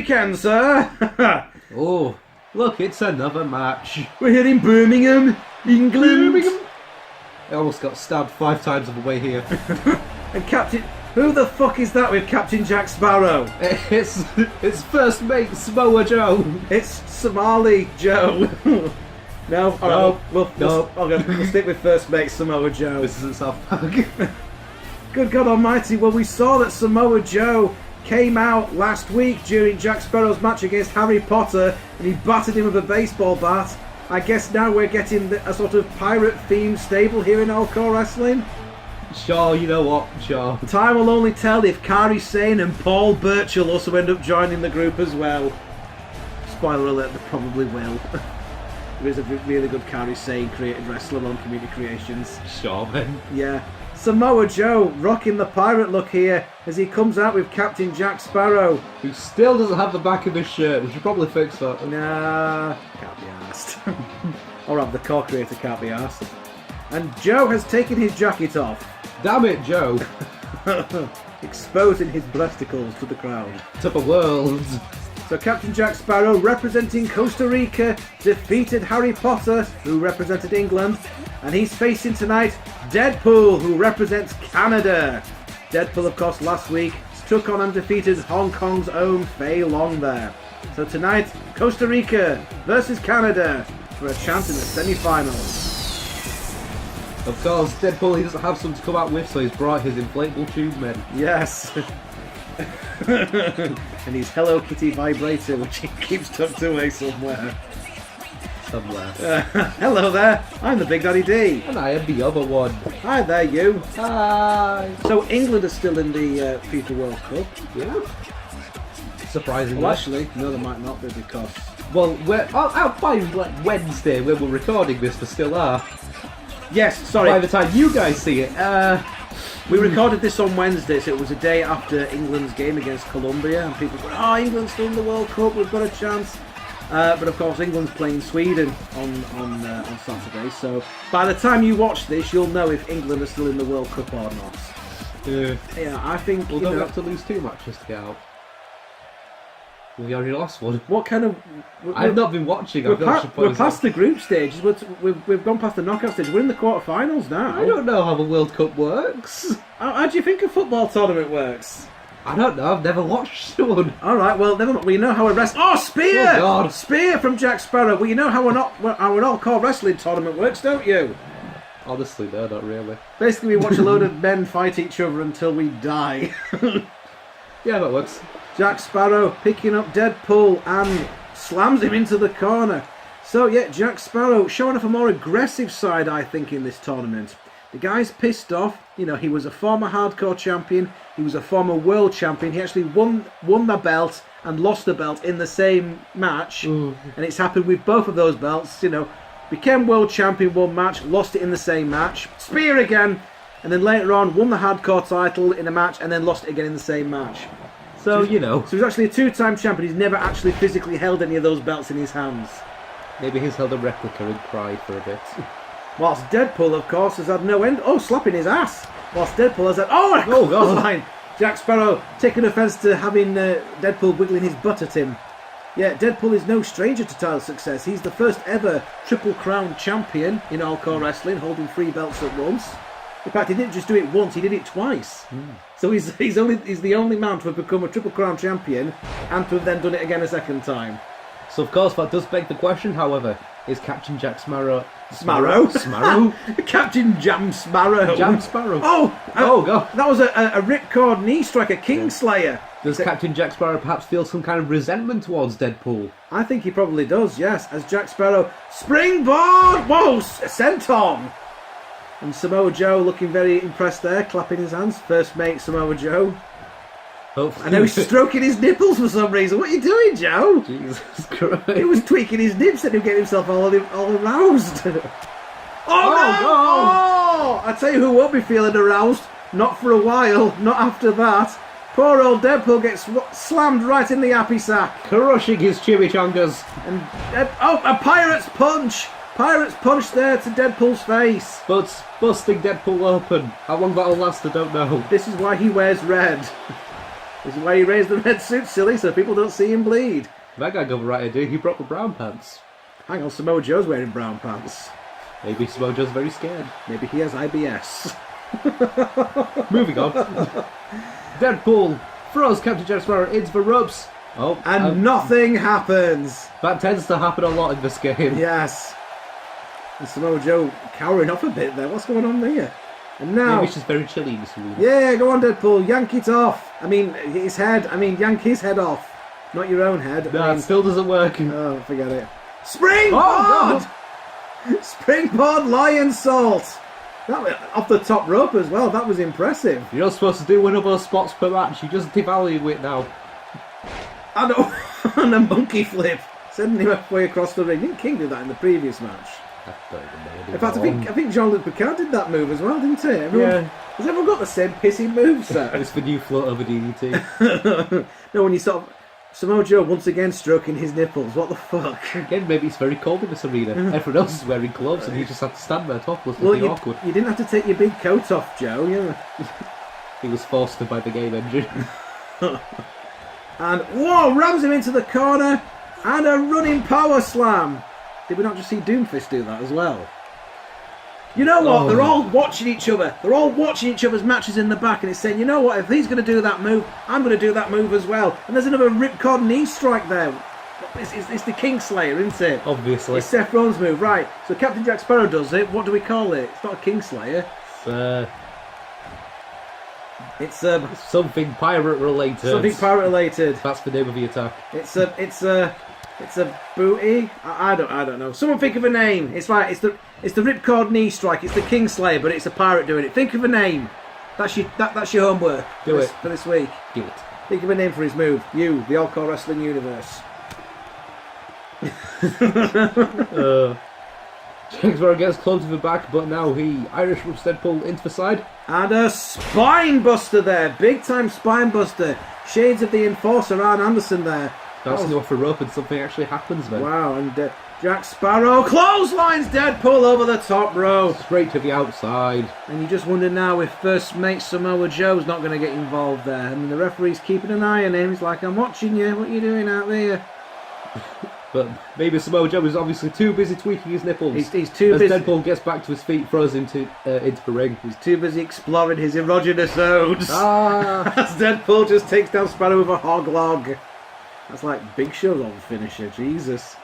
weekend, sir. Oh, look, it's another match. We're here in Birmingham, England. I almost got stabbed 5 times on the way here. And Captain... Who the fuck is that with Captain Jack Sparrow? It's first mate Samoa Joe. It's Somali Joe. No, alright, we'll stick with first mate Samoa Joe. This isn't South Park. Good God Almighty! Well, we saw that Samoa Joe came out last week during Jack Sparrow's match against Harry Potter, and he battered him with a baseball bat. I guess now we're getting a sort of pirate-themed stable here in All-CAW Wrestling. Sure, you know what? Sure. Time will only tell if Kairi Sane and Paul Burchill also end up joining the group as well. Spoiler alert, they probably will. There is a really good Kairi Sane created wrestler on Community Creations. Sure, man. Yeah. Samoa Joe rocking the pirate look here as he comes out with Captain Jack Sparrow. Who still doesn't have the back of his shirt. We should probably fix that. Nah, can't be arsed. Or the co-creator can't be arsed. And Joe has taken his jacket off. Damn it, Joe. Exposing his breasticles to the crowd. To the world. So Captain Jack Sparrow, representing Costa Rica, defeated Harry Potter, who represented England, and he's facing tonight Deadpool, who represents Canada. Deadpool, of course, last week took on and defeated Hong Kong's own Fei Long there. So tonight, Costa Rica versus Canada for a chance in the semi-finals. Of course, Deadpool, he doesn't have some to come out with, so he's brought his inflatable tube men. Yes. And his Hello Kitty vibrator, which he keeps tucked away somewhere. Hello there, I'm the Big Daddy D. And I am the other one. Hi there, you. Hi. So England is still in the FIFA World Cup. Yeah. Surprisingly. Well, actually, no, they might not be because... Well, we're out by like Wednesday when we're recording this, they still are. Yes, sorry. By the time you guys see it, we recorded this on Wednesday, so it was a day after England's game against Colombia, and people go, "Oh, England's still in the World Cup, we've got a chance." But of course, England's playing Sweden on Saturday, so by the time you watch this, you'll know if England are still in the World Cup or not. Yeah, I think we'll don't have to lose 2 matches to get out. We already lost one. What kind of... I've not been watching. We're past the group stages. We've gone past the knockout stage. We're in the quarterfinals now. I don't know how the World Cup works. How do you think a football tournament works? I don't know. I've never watched one. All right. Well, never mind. We know how a spear! Oh God! Spear from Jack Sparrow. Well, you know how an All-CAW wrestling tournament works, don't you? Honestly, no, not really. Basically, we watch a load of men fight each other until we die. Yeah, that works. Jack Sparrow picking up Deadpool and slams him into the corner. So yeah, Jack Sparrow showing off a more aggressive side, I think, in this tournament. The guy's pissed off. You know, he was a former hardcore champion. He was a former world champion. He actually won the belt and lost the belt in the same match. Ooh. And it's happened with both of those belts. You know, became world champion one match, lost it in the same match. Spear again. And then later on, won the hardcore title in a match and then lost it again in the same match. So, you know. So he's actually a 2-time champion. He's never actually physically held any of those belts in his hands. Maybe he's held a replica and cried for a bit. Whilst Deadpool, of course, has had no end. Oh, slapping his ass. Whilst Deadpool has had... Oh, God. Line. Jack Sparrow taking offence to having Deadpool wiggling his butt at him. Yeah, Deadpool is no stranger to title success. He's the first ever Triple Crown champion in All-CAW Wrestling, holding 3 belts at once. In fact, he didn't just do it once, he did it twice. So he's the only man to have become a Triple Crown champion and to have then done it again a second time. So of course that does beg the question, however, is Captain Jack Sparrow... Sparrow? Captain Jam Sparrow. Jam Sparrow. Oh God. That was a ripcord knee strike, a Kingslayer. Does Captain Jack Sparrow perhaps feel some kind of resentment towards Deadpool? I think he probably does, yes. As Jack Sparrow, springboard! Whoa, senton! And Samoa Joe looking very impressed there, clapping his hands. First mate Samoa Joe. Hopefully. I know he's stroking his nipples for some reason. What are you doing, Joe? Jesus Christ. He was tweaking his nips and he getting himself all aroused. No! I tell you who won't be feeling aroused. Not for a while. Not after that. Poor old Deadpool gets slammed right in the happy sack. Crushing his chimichangas. And a pirate's punch! Pirate's punch there to Deadpool's face. But busting Deadpool open. How long that'll last, I don't know. This is why he wears red. This is why he raised the red suit, silly, so people don't see him bleed. That guy got the right idea. He brought the brown pants. Hang on, Samoa Joe's wearing brown pants. Maybe Samoa Joe's very scared. Maybe he has IBS. Moving on. Deadpool throws Captain Jack Sparrow into the ropes. Oh, and nothing happens. That tends to happen a lot in this game. Yes. And Samoa Joe cowering off a bit there. What's going on there? And now... Maybe it's just very chilly this week. Yeah, go on, Deadpool. Yank it off. I mean, his head. I mean, yank his head off. Not your own head. No, it still doesn't work. Oh, forget it. Springboard! Oh, Springboard lion salt. That was off the top rope as well. That was impressive. You're not supposed to do one of those spots per match. You just devalue it now. And and a monkey flip. Sending him halfway across the ring. Didn't King do that in the previous match? I don't even know. In fact, I think Jean-Luc Picard did that move as well, didn't he? Has everyone got the same pissy moveset? It's the new float over DDT. No, when you sort of... Samoa Joe once again stroking his nipples. What the fuck? Again, maybe it's very cold in this arena. Everyone else is wearing gloves and you just have to stand there topless, Well, looking awkward. you didn't have to take your big coat off, Joe. He was forced to by the game engine. And, whoa, rams him into the corner. And a running power slam. Did we not just see Doomfist do that as well? You know what? Oh. They're all watching each other. They're all watching each other's matches in the back, and it's saying, you know what? If he's going to do that move, I'm going to do that move as well. And there's another ripcord knee strike there. It's the Kingslayer, isn't it? Obviously. It's Seth Rollins' move, right? So Captain Jack Sparrow does it. What do we call it? It's not a Kingslayer. It's something pirate related. Something pirate related. That's the name of the attack. It's a booty. I don't know. Someone think of a name. It's the ripcord knee strike. It's the Kingslayer, but it's a pirate doing it. Think of a name. That's your homework. Do it for this week. Do it. Think of a name for his move. You, the All-CAW Wrestling Universe. Jack Sparrow gets close to the back, but now he Irish whips Deadpool into the side. And a spine buster there. Big time spine buster. Shades of the Enforcer, Arn Anderson there. Bouncing off the rope and something actually happens then. Wow, and Jack Sparrow clotheslines Deadpool over the top rope. Straight to the outside. And you just wonder now if first mate Samoa Joe's not going to get involved there. I mean, the referee's keeping an eye on him. He's like, I'm watching you. What are you doing out there? But maybe Samoa Joe is obviously too busy tweaking his nipples. He's too busy. As Deadpool gets back to his feet, throws him into the ring. He's too busy exploring his erogenous odes. Ah! As Deadpool just takes down Sparrow with a hog log. That's like Big Show's old finisher, Jesus.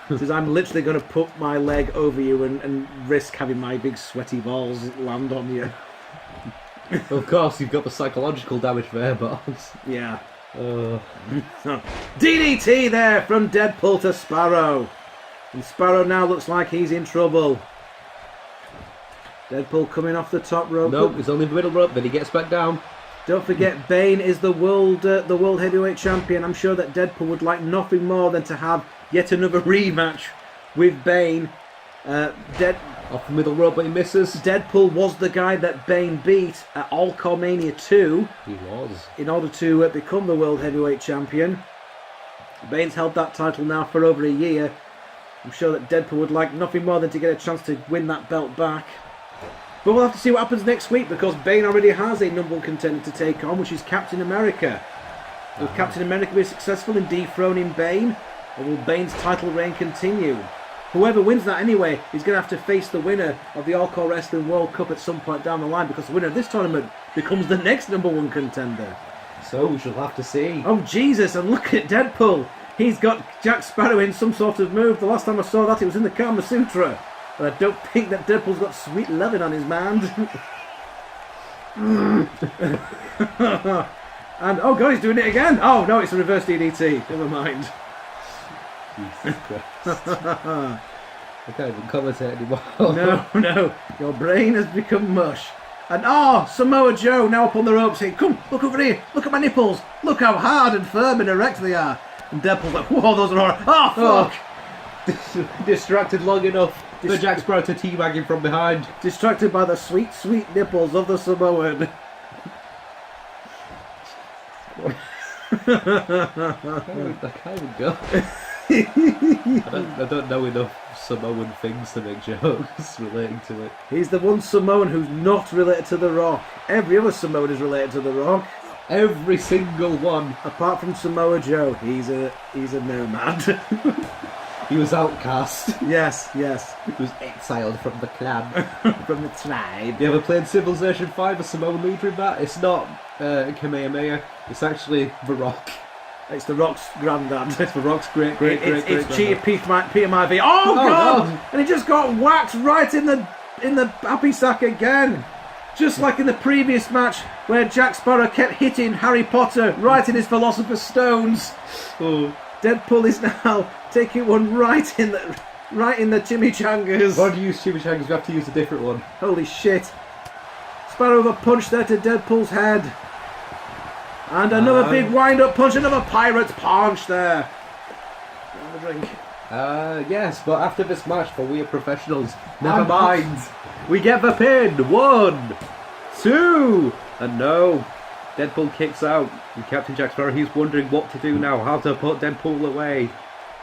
Says, I'm literally going to put my leg over you and risk having my big sweaty balls land on you. Of course, you've got the psychological damage there, but... Yeah. DDT there from Deadpool to Sparrow. And Sparrow now looks like he's in trouble. Deadpool coming off the top rope. Nope, he's only the middle rope, then he gets back down. Don't forget, Bane is the world heavyweight champion. I'm sure that Deadpool would like nothing more than to have yet another rematch with Bane. Off the middle rope, but he misses. Deadpool was the guy that Bane beat at All-CAW Mania 2. He was. In order to become the world heavyweight champion. Bane's held that title now for over a year. I'm sure that Deadpool would like nothing more than to get a chance to win that belt back. But we'll have to see what happens next week, because Bane already has a number one contender to take on, which is Captain America. Will Captain America be successful in dethroning Bane, or will Bane's title reign continue? Whoever wins that anyway is going to have to face the winner of the All-CAW Wrestling World Cup at some point down the line, because the winner of this tournament becomes the next number one contender. So we shall have to see. Oh Jesus, and look at Deadpool. He's got Jack Sparrow in some sort of move. The last time I saw that, it was in the Kama Sutra. But I don't think that Deadpool's got sweet loving on his mind. And, oh God, he's doing it again. Oh no, it's a reverse DDT. Never mind. Jesus Christ. I can't even commentate anymore. No. Your brain has become mush. And Samoa Joe now up on the ropes saying, come, look over here. Look at my nipples. Look how hard and firm and erect they are. And Deadpool's like, whoa, those are horrible. Oh, fuck. Distracted long enough for Jack Sparrow to teabag him from behind. Distracted by the sweet, sweet nipples of the Samoan. I can't even go. I don't know enough Samoan things to make jokes relating to it. He's the one Samoan who's not related to The Rock. Every other Samoan is related to The Rock. Every single one. Apart from Samoa Joe, he's a nomad. He was outcast. Yes. He was exiled from the clan. From the tribe. You ever played Civilization 5 as Samoan leader in that? It's not Kamehameha, it's actually The Rock. It's The Rock's granddad. It's The Rock's great. It's Cheetah Peter Mivey. Oh God! And he just got whacked right in the happy sack again. Just like in the previous match where Jack Sparrow kept hitting Harry Potter right in his Philosopher's Stones. Oh. Deadpool is now taking one right in the chimichangas. Why do you use chimichangas? We have to use a different one. Holy shit. Sparrow with a punch there to Deadpool's head. And another big wind-up punch, another pirate's punch there. Have a drink. Yes, but after this match, for we are professionals, never mind. We get the pin. 1, 2, and no. Deadpool kicks out. And Captain Jack Sparrow, he's wondering what to do now, how to put Deadpool away.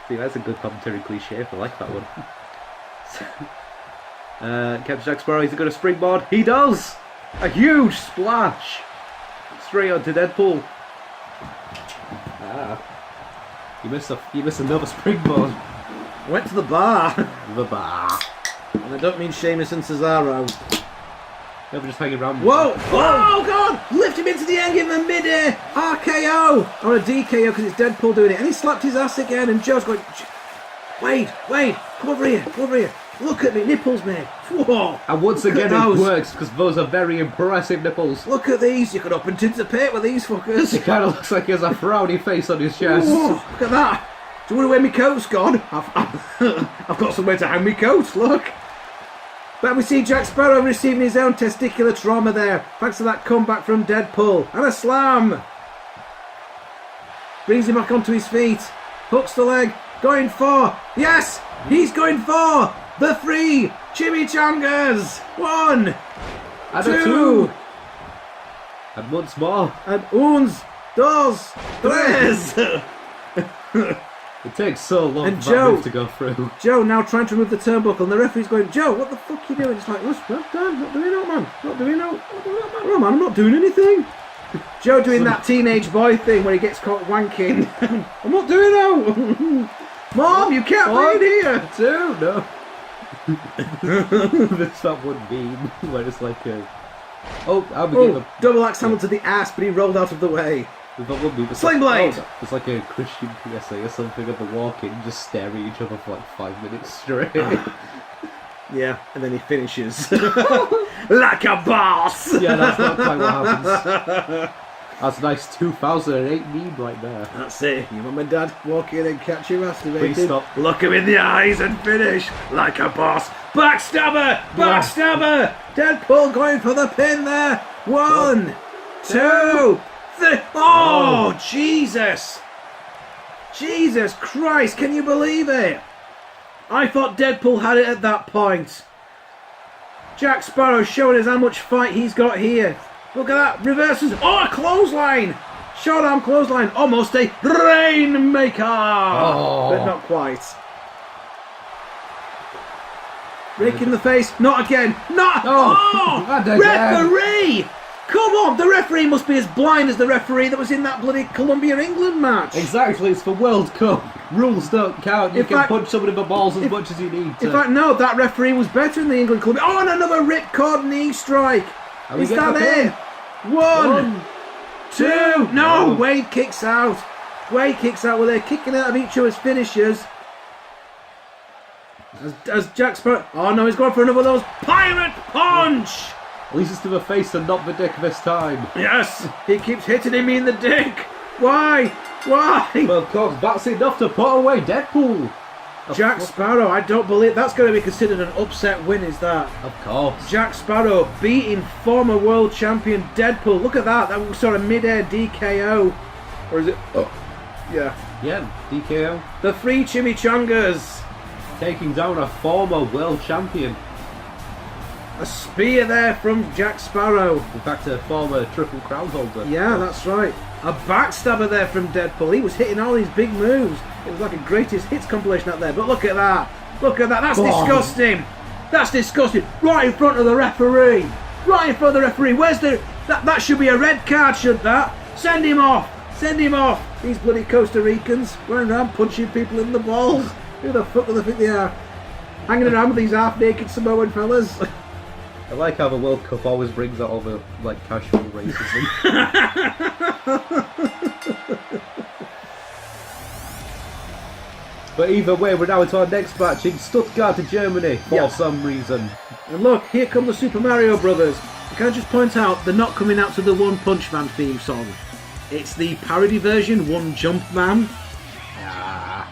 See, that's a good commentary cliche. I like that one. Captain Jack Sparrow, is he going to springboard? He does! A huge splash! Straight onto Deadpool. You missed another springboard. Went to the bar. The bar. And I don't mean Sheamus and Cesaro. They were just hanging around. Whoa! Oh God! Lift him into the end, give him a mid-air RKO! Or a DKO because it's Deadpool doing it. And he slapped his ass again and Joe's going, Wade, come over here. Look at me, nipples, mate. Whoa! And once again it works because those are very impressive nipples. Look at these. You could open tins of paint with these fuckers. It kind of looks like he has a frowny face on his chest. Whoa, look at that. Do you want to wear my coat's gone? I've got somewhere to hang my coat, look. But we see Jack Sparrow receiving his own testicular trauma there, thanks to that comeback from Deadpool. And a slam. Brings him back onto his feet. Hooks the leg. Going for. Yes! He's going for the 3 chimichangas. 1, And 2. And once more. And uns, dos, tres. It takes so long and for Joe, that move to go through. Joe now trying to remove the turnbuckle, and the referee's going, Joe, what the fuck are you doing? It's like, not doing that, man. Not doing that. No, man, I'm not doing anything. Joe doing that teenage boy thing where he gets caught wanking. I'm not doing that. Mom, you can't be in here. 2, no. That's that one meme where it's like a... double axe handle to the ass, but he rolled out of the way. Sling blade! It's like a Christian PSA or something of the walking, just staring at each other for like 5 minutes straight. Yeah, and then he finishes. Like a boss! Yeah, that's not quite what happens. That's a nice 2008 meme right there. That's it. You mum and dad walk in and catch you masturbating. Please stop. Look him in the eyes and finish like a boss. Backstabber! Backstabber! Deadpool going for the pin there. 1, 2, 3. Oh, Jesus! Jesus Christ, can you believe it? I thought Deadpool had it at that point. Jack Sparrow showing us how much fight he's got here. Look at that, reverses. Oh, a clothesline! Short arm clothesline, almost a rainmaker! But not quite. Rake in the face, not again. Not! Referee! Come on, the referee must be as blind as the referee that was in that bloody Colombia-England match. Exactly, it's the World Cup. Rules don't count. You can punch someone in the balls as much as you need to. In fact, no, that referee was better in the England-Colombia. Oh, and another ripcord knee strike. Is that it? 1, 2. No, Wade kicks out. Wade kicks out. Well, they're kicking out of each other's finishers. As Jack Sparrow... Oh, no, he's going for another of those. Pirate punch! At least it's to the face and not the dick this time. Yes, he keeps hitting him in the dick. Why? Why? Well, of course, that's enough to put away Deadpool. Jack Sparrow, I don't believe that's going to be considered an upset win, is that? Of course. Jack Sparrow beating former world champion Deadpool. Look at that. That was sort of mid-air DKO. Or is it? Oh, yeah. Yeah, DKO. The 3 chimichangas. Taking down a former world champion. A spear there from Jack Sparrow. In fact, a former triple crown holder. Yeah, that's right. A backstabber there from Deadpool. He was hitting all these big moves. It was like a greatest hits compilation out there. But look at that. Look at that. That's disgusting. That's disgusting. Right in front of the referee. Right in front of the referee. Where's the... That should be a red card, should that? Send him off! Send him off! These bloody Costa Ricans going around punching people in the balls. Who the fuck do they think they are? Hanging around with these half-naked Samoan fellas. I like how the World Cup always brings out all the like casual racism. But either way, we're now into our next match in Stuttgart, Germany, for some reason. And look, here come the Super Mario Brothers. Can I just point out, they're not coming out to the One Punch Man theme song. It's the parody version, One Jump Man.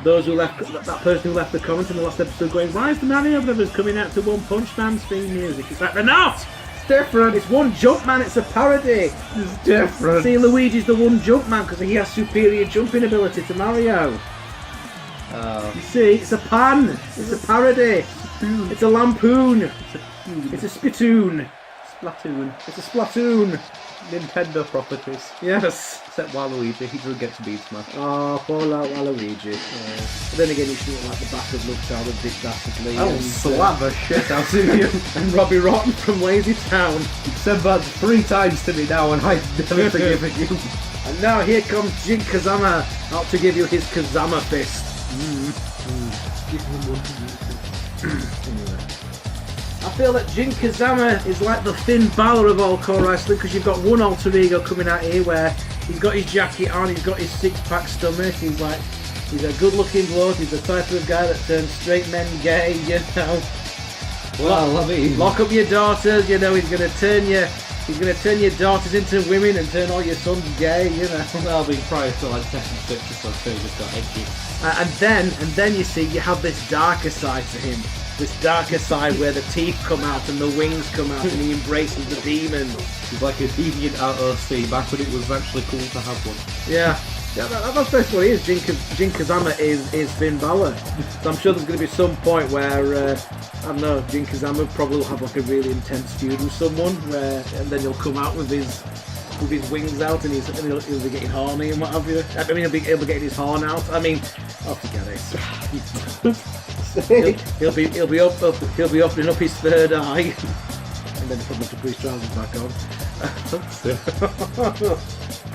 Those who left, that person who left the comment in the last episode going, why is the Mario Brothers coming out to One Punch Man's theme music? It's like, they're not! It's different. It's One Jump Man, it's a parody. It's different. See, Luigi's the One Jump Man because he has superior jumping ability to Mario. You see, it's a pan. It's a parody. It's a lampoon. It's a spittoon. Splatoon. It's a Splatoon. Nintendo properties. Yes. Except Waluigi, he doesn't get to be smashed. Oh, poor Waluigi. But then again, you shouldn't like the bastard love child of Dick Dastardly. I'll slap the shit out of you. And Robbie Rotten from Lazy Town. You've said that 3 times to me now and I've never forgiven you. And now here comes Jin Kazama out to give you his Kazama fist. I feel that Jin Kazama is like the Finn Balor of All-CAW wrestling because you've got one alter ego coming out here where he's got his jacket on, he's got his 6-pack stomach, he's a good looking bloke, he's the type of guy that turns straight men gay, you know. Well, I mean, lock up your daughters, you know, he's gonna turn your daughters into women and turn all your sons gay, you know. Well, I mean, prior to like Tekken 6 or something, just got edgy. And then you see you have this darker side to him. This darker side where the teeth come out and the wings come out and he embraces the demon. He's like a deviant out of sea back when it was actually cool to have one. Yeah, that's basically what he is. Jin Kazama is Finn Balor. So I'm sure there's going to be some point where, I don't know, Jin Kazama probably will have like a really intense feud with someone and then he'll come out with his wings out and he'll be getting horny and what have you. I mean, he'll be getting his horn out. I mean, oh, forget it. he'll be opening up his third eye, and then he'll probably have to put his trousers back on.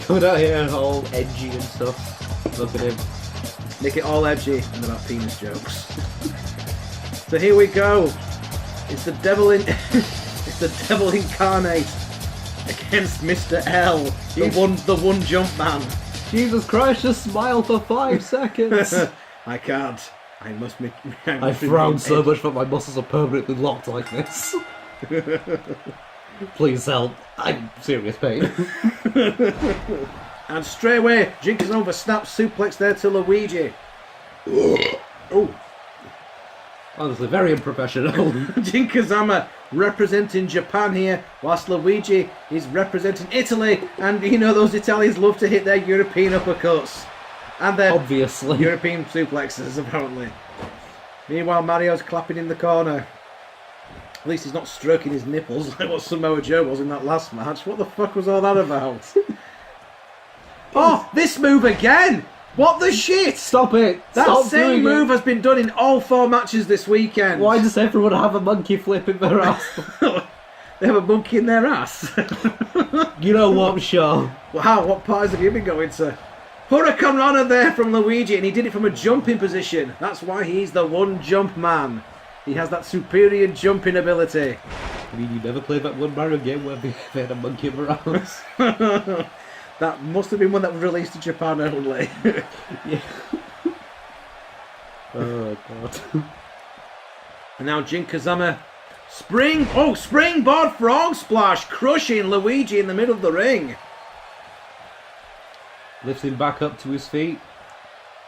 Coming out here all edgy and stuff. Look at him. Make it all edgy and about penis jokes. So here we go. It's the devil incarnate against Mr. L, the one jump man. Jesus Christ! Just smile for 5 seconds. I can't. I must make. I frown so much that my muscles are permanently locked like this. Please help. I'm in serious pain. And straight away, Jin Kazama snap suplex there to Luigi. Oh. Honestly, very unprofessional. Jin Kazama representing Japan here, whilst Luigi is representing Italy. And you know those Italians love to hit their European uppercuts. And their obviously European suplexes, apparently. Meanwhile, Mario's clapping in the corner. At least he's not stroking his nipples like what Samoa Joe was in that last match. What the fuck was all that about? Oh, this move again! What the shit? Stop it! That Stop same move has been done in all 4 matches this weekend. Why does everyone have a monkey flip in their ass? They have a monkey in their ass. You know what, Shaw? Wow, what parties have you been going to? Hurricane Runner there from Luigi, and he did it from a jumping position. That's why he's the one jump man. He has that superior jumping ability. I mean, you never played that one Mario game where they had a monkey in their ass. That must have been one that was released to Japan only. Yeah. Oh god. And now Jin Kazama, springboard frog splash, crushing Luigi in the middle of the ring. Lifts him back up to his feet.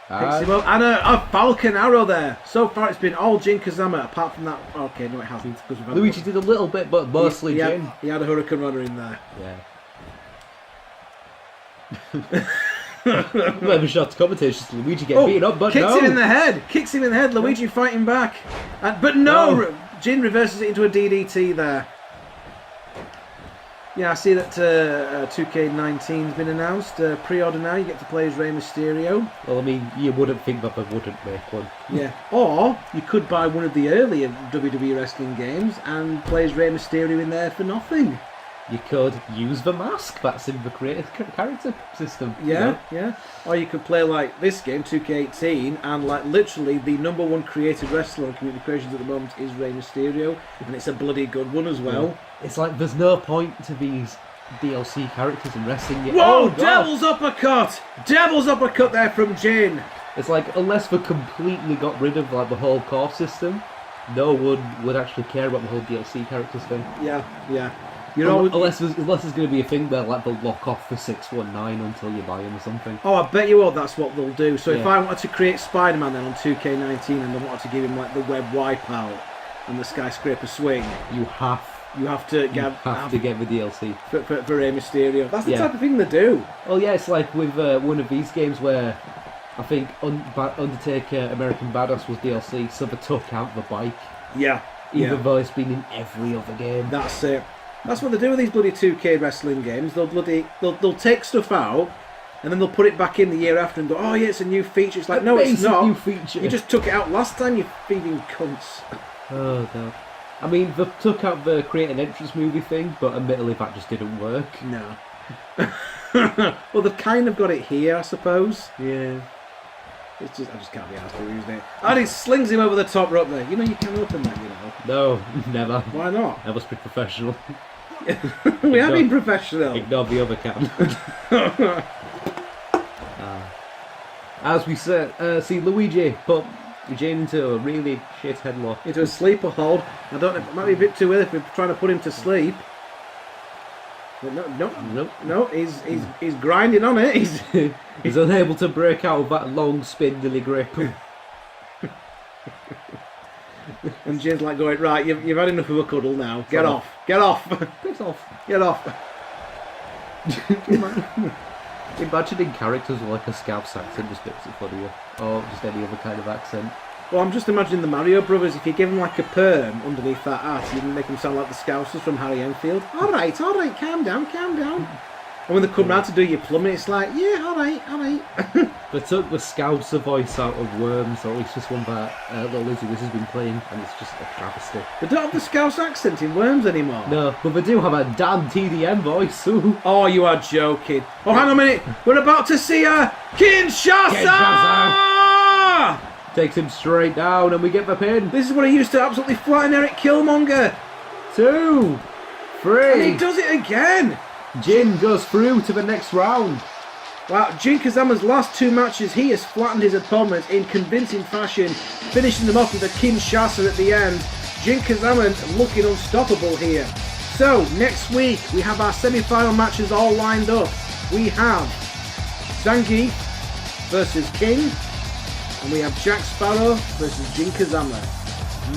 Picks him up, and a Falcon Arrow there. So far it's been all Jin Kazama, apart from that. Okay, no it hasn't. Luigi did a little bit, but mostly Jin. He had a Hurricane Runner in there. Yeah. Whoever shot commentators, Luigi get beaten up, but kicks him in the head. Kicks him in the head. Luigi fighting back, but no. Jin reverses it into a DDT there. Yeah, I see that 2K19's been announced. Pre-order now. You get to play as Rey Mysterio. Well, I mean, you wouldn't think that they wouldn't make one. Yeah, or you could buy one of the earlier WWE wrestling games and play as Rey Mysterio in there for nothing. you could use the mask that's in the creative character system. Yeah, yeah. Or you could play like this game, 2K18, and like literally the #1 created wrestler on Community Creations at the moment is Rey Mysterio, and it's a bloody good one as well. Yeah. It's like there's no point to these DLC characters in wrestling. Whoa! God. Devil's uppercut! Devil's uppercut there from Jin. It's like unless they completely got rid of like the whole core system, no one would actually care about the whole DLC characters thing. Yeah, yeah. You know, unless there's going to be a thing where like they'll lock off for 619 until you buy them or something. Oh, I bet you what that's what they'll do. So if Yeah. I wanted to create Spider-Man then on 2K19 and I wanted to give him like the web wipeout and the skyscraper swing, You have to to get get the DLC. for Rey Mysterio. That's the Yeah. type of thing they do. Oh yeah, it's like with one of these games where I think Undertaker American Badass was DLC, so they took out the bike, Yeah, even though it's been in every other game. that's it. That's what they do with these bloody 2K wrestling games. They'll take stuff out and then they'll put it back in the year after and go, oh yeah, it's a new feature. It's like, no, it's not. New feature. You just took it out last time, you thieving cunts. Oh god. I mean, they took out the create an entrance movie thing, but admittedly that just didn't work. No. Well, they've kind of got it here, I suppose. Yeah. It's just, I just can't be asked to use it. And he slings him over the top rope there. You know, you can't open that, you know. No, never. Why not? I must be professional. We have been professional. Ignore the other cam. As we said, see Luigi put Jane into a really shit headlock. Into a sleeper hold. I don't know, it might be a bit too early if we're trying to put him to sleep. But no, he's grinding on it. He's unable to break out of that long spindly grip. And Jin's like going, right, you've had enough of a cuddle now. Get off. Get off. Piss off. Get off. Imagining characters with like a Scouse accent just makes it funnier. Or just any other kind of accent. Well, I'm just imagining the Mario Brothers. If you give them like a perm underneath that hat, you can make them sound like the Scousers from Harry Enfield. All right, calm down. And when they come round to do your plumbing, it's like, yeah, all right. They took the Scouser voice out of Worms, or at least just one that little Lizzie Wiz has been playing, and it's just a travesty. They don't have the Scouse accent in Worms anymore. No, but they do have a damn TDM voice. Ooh. Oh, you are joking. Oh, hang on a minute. We're about to see a Kinshasa! Takes him straight down, and we get the pin. This is what he used to absolutely flatten Eric Killmonger. 2, 3. And he does it again. Jin goes through to the next round. Wow, Jin Kazama's last 2 matches, he has flattened his opponents in convincing fashion, finishing them off with a Kinshasa at the end. Jin Kazama looking unstoppable here. So, next week, we have our semi-final matches all lined up. We have Zangief versus King, and we have Jack Sparrow versus Jin Kazama.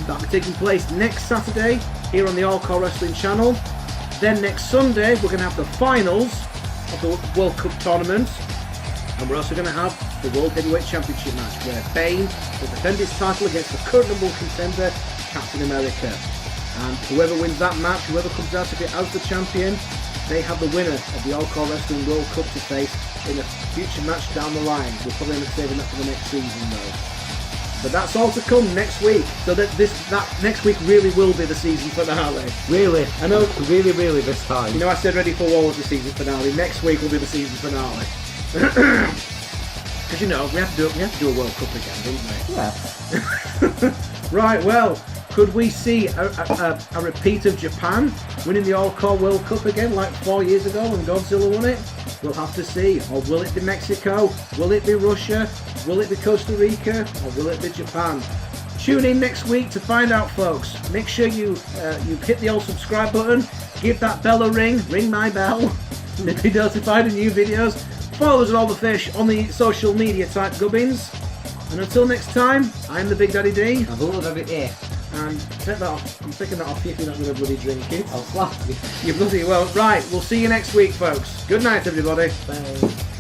That'll be taking place next Saturday here on the All-CAW Wrestling channel. Then next Sunday, we're going to have the finals of the World Cup tournament. And we're also going to have the World Heavyweight Championship match, where Bane will defend his title against the current #1 contender, Captain America. And whoever wins that match, whoever comes out of it as the champion, they have the winner of the All-CAW Wrestling World Cup to face in a future match down the line. We're probably end up saving that for the next season, though. But that's all to come next week. So that next week really will be the season finale. Really? I know. Really this time. You know, I said Ready for War was the season finale. Next week will be the season finale. Because you know we have to do a World Cup again, don't we? Yeah. Right. Well, could we see a repeat of Japan winning the All-CAW World Cup again, like 4 years ago when Godzilla won it? We'll have to see. Or will it be Mexico? Will it be Russia? Will it be Costa Rica? Or will it be Japan? Tune in next week to find out, folks. Make sure you hit the old subscribe button, give that bell a ring my bell, to be notified of new videos. Follow us on all the fish on the social media type gubbins. And until next time, I'm the Big Daddy D. I've a little bit here. And take that off. I'm taking that off if you're not going to bloody drink it. I'll slap you. You bloody well. Right, we'll see you next week, folks. Good night, everybody. Bye.